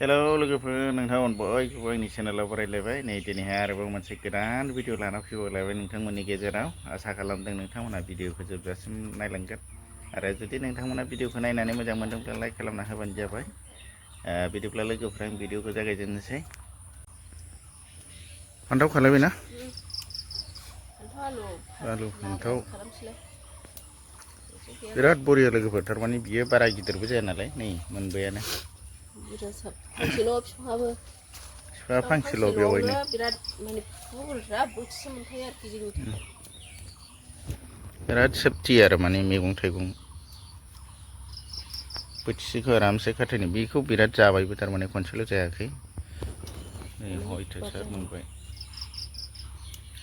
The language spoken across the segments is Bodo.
हेलौ लोगोफोर नोंथांमोन बयखौबो आंनि चेनेलाव बरायलायबाय नै दिनैहाय आरोबाव मोनसे गोदान भिडिअ लाना फैबावलायबाय नोंथांमोननि गेजेराव आसा खालामदों नोंथांमोना भिडिअखौ जोबजासिम नायलांगोन आरो जुदि नोंथांमोना भिडिअखौ नायनानै मोजां मोनदोंब्ला लाइक खालामना होबानो जाबाय बिदिब्ला लोगोफोर आं भिडिअखौ जागायजेननोसै फान्थाव खालायबायना आलु फान्थाव बिराद बरिया लोगोफोर थारमाने बियो बारा गिदिरबो जाया नालाय नै मोनबायानो बिफा फांसेल' बेवहायनो बिराद माने बुरजा बोथिसे मोनखायो आरोखि जोंनि थाखाय बिराद सेफटि आरो माने मैगं थाइगं बोथिसेखौ आरामसे खाथायनो बेखौ बिराद जाबायबो थारमाने खनसेल' जायाखै नै हयथ'सार मोनबाय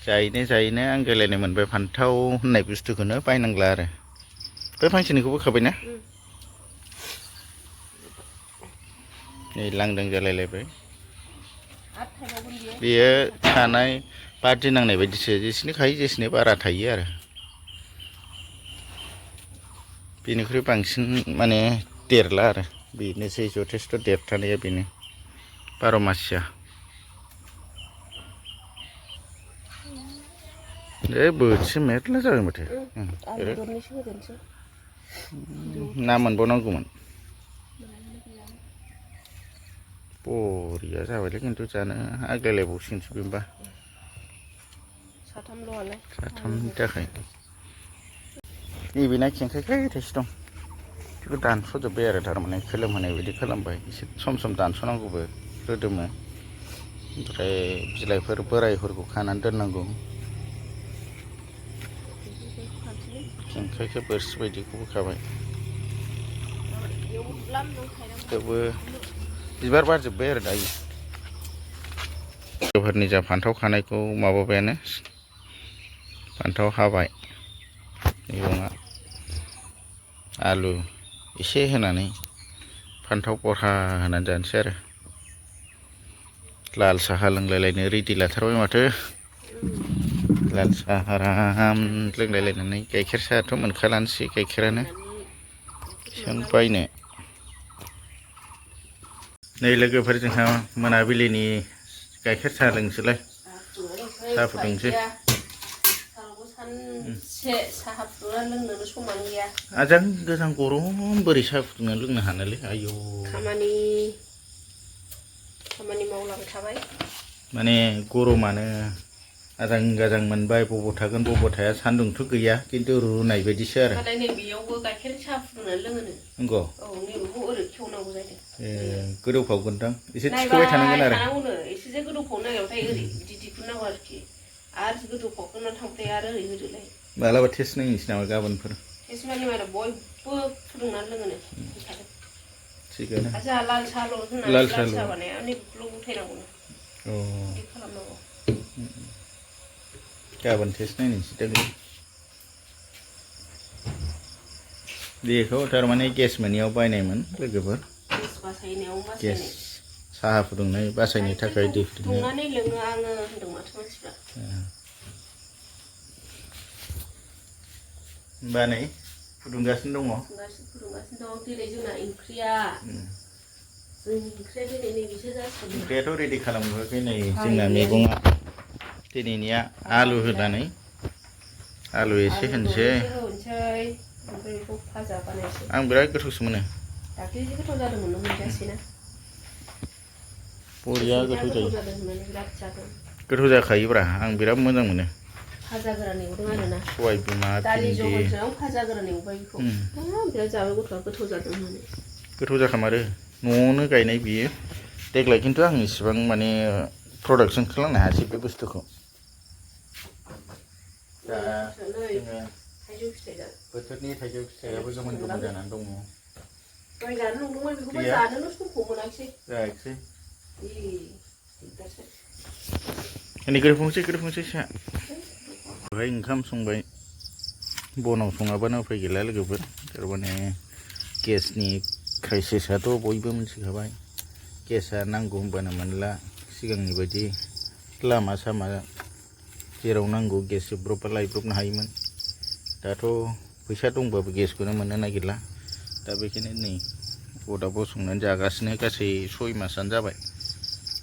जायैनो आंगायलायनाय मोनबाय फान्थाव होननाय बुस्थुखौनो बायनांला आरो बे फांसेनिखौ बोखाबायना नै लांदां जालायलायबाय बेयो थानाय बादि नांनाय बायदिसो जेसेनो खायो जेसेनो बारा थायो आरो बेनिख्रुइ बांसिन माने देरला आरो बेनोसै जथेस्थ' देरथारनाया बेनो 12 मासिया बोथिसे मेरला जाबाय माथो ना मोनबावनांगौमोन बरिया जाबायलै खिन्थु जानो आग्लायलायबावसिगोनसो बेनोबा साथामनि थाखाय नैबे ना खेंखाय थाइसे दं बेखौ दानस'जोब्बाय आरो थारमाने खोलोम होनाय बायदि खालामबाय एसे सम दानस'नांगौबो रोदोमो ओमफ्राय बिलाइफोर बोरायफोरखौ खानानै दोननांगौ खेंखायखौ बोरसि बायदिखौ बोखाबाय थेवबो बिबार बारजोब्बाय आरो दायो लोगोफोरनि जा फान्थाव खानायखौ माबाबायानो फान्थाव हाबाय मैगङा आलु एसे होनानै फान्थाव बरहा होनानै जानोसै आरो लाल साहा लोंलायलायनो रेडि लाथारबाय माथो लाल साहा आराम लोंलायलायनानै गाइखेर साहाथ' मोनखालानोसै गाइखेरानो बेसेबां बायनो नै लोगोफोर जोंहा मोनाबिलिनि गाइखेर साहा लोंसैलाय साहा फुदुंसै आजां गोजां गरम बोरै साहा फुदुंनानै लोंनो हानोलै आयौ खामानि मावलांबाय थाबाय माने गरमानो आजां गाजां मोनबाय बबाव थागोन बबाव थाया सान्दुंथ' गैया खिन्थु रुनाय बायदिसो आरो नै बेयावबो गाइखेर साहा फुदुंनानै लोङोनो नंगौ औ नैबेखौ ओरै खेवनांगौ जादों गोदौफावगोनदां एसे थिखोबाय थानांगोन आरो एसेसो गोदौफावनो नागिरबाथाय ओरै बिदि दिहुननांगौ आरोखि आरो गोदौफावखांनानै थांबाथाय आरो ओरै होदोलाय मालाबा टेस्ट नायनोसै नामा गाबोनफोर टेस्ट मानि माथो बयबो फुदुंनानै लोङोनो थिगानो जोंहा लाल साहाल' होननानै लाल साहा बानाया नैबेखौल' उथायनांगौनो बिदि खालामनांगौ गाबोन टेस्ट नायनोसै दा बेखौ थारमाने गेस मोनैयाव बायनायमोन लोगोफोर गेस साहा फुदुंनाय बासायनो थाखाय दै फुदुंनानै लोङो आङो होनदों माथो मानसिफ्रा होमबा नै फुदुंगासिनो दङ दिनै जोंना ओंख्रिया दिनै नैबेसो जासिगोन ओंख्रियाथ' रेडि खालामथ'वाखै नै जोंना मैगङा दिनैनिया आलु होनानै आलु एसे होनोसै आं बिराद गोथावसो मोनो दाख्लै जि गोथाव जादोंमोन नों मोनजायासैना बरिया गोथाव जायो गोथाव जाखायोब्रा आं बिराद मोजां मोनो भाजा गोरान एवदों आरोना सबाय बिमा दालि जहलजों भाजा गोरान एवबाय बेखौ बिराद जाबाय गथ'आ गोथाव जादों होननानै गोथाव जाखामारो न'आवनो गायनाय बियो देग्लाय खिन्थु आं इसेबां माने प्रडाक्सन खालामनो हायासै बे बुस्थुखौ दा बोथोरनि थाइजौ फिथाइयाबो गोमोन जानानै दङ दहाय जानो नंदोंमोन बेखौबो जानोनो समखौ मोनाखिसै जायाखिसै गोदौफुंसै सा बेवहाय ओंखाम संबाय बनाव सङाबानो उफाय गैला लोगोफोर थारमाने गेसनि क्राइसिसआथ' बयबो मिथिखाबाय गेसआ नांगौ होनबानो मोनला सिगांनि बायदि लामा सामा जेराव नांगौ गेस जोबब्रबबा लायब्रबनो हायोमोन दाथ' फैसा दंबाबो गेसखौनो मोननो नागिरला दा बेखायनो नै अदाबाव संनानै जागासिनो गासै 6 मासानो जाबाय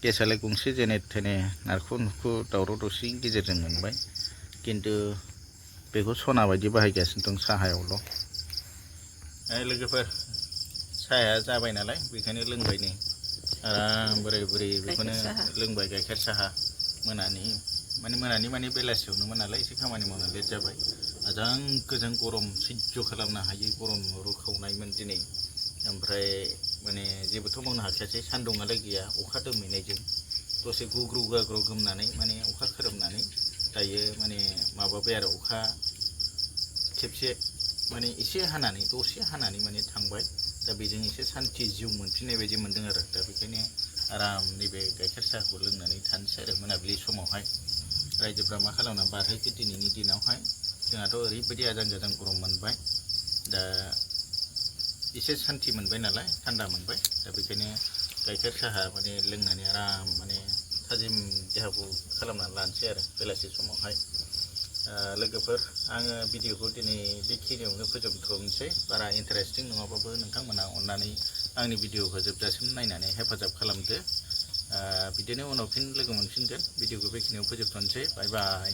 गेसालाय गंसे जेने थेने नारखु नुरखु दावराव दावसि गेजेरजों मोनबाय खिन्थु बेखौ सना बायदि बाहायगासिनो दं साहायावल' लोगोफोर साहाया जाबाय नालाय बेखायनो लोंबाय नै आराम बोरै बोरै बेखौनो लोंबाय गाइखेर साहा मोनानि माने बेलासियावनोमोन नालाय एसे खामानि मावनो लेट जाबाय आजां गोजां गरम सैज्य खालामनो हायै गरम रुखावनायमोन दिनै ओमफ्राय माने जेबोथ' मावनो हाखायासै सान्दुङालाय गैया अखा दोमैनायजों दसे गुग्रु गाग्रु गोमनानै माने अखा खोरोमनानै दायो माने माबाबाय आरो अखा खेबसे माने एसे हानानै दसे हानानै माने थांबाय दा बेजों एसे सान्थि जिउ मोनफिननाय बायदि मोनदों आरो दा बेखायनो आराम नैबे गाइखेर साहाखौ लोंनानै थानोसै आरो मोनाबिलि समावहाय रायजोफ्रा मा खालामना बारहोखो दिनैनि दिनावहाय जोंहाथ' ओरैबायदि आजां गाजां गरम मोनबाय दा एसे सान्थि मोनबाय नालाय थान्दा मोनबाय दा बेखायनो गाइखेर साहा माने लोंनानै आराम माने थाजिम देहाखौ खालामनानै लानोसै आरो बेलासि समावहाय लोगोफोर आङो भिडिअखौ दिनै बेखिनियावनो फोजोबथ'नोसै बारा इन्टारेस्टिं नङाबाबो नोंथांमोना अननानै आंनि भिडिअखौ जोबजासिम नायनानै हेफाजाब खालामदो बिदिनो उनाव फिन लोगो मोनफिनगोन भिडिअखौ बेखिनियाव फोजोबथ'नोसै बाय बाय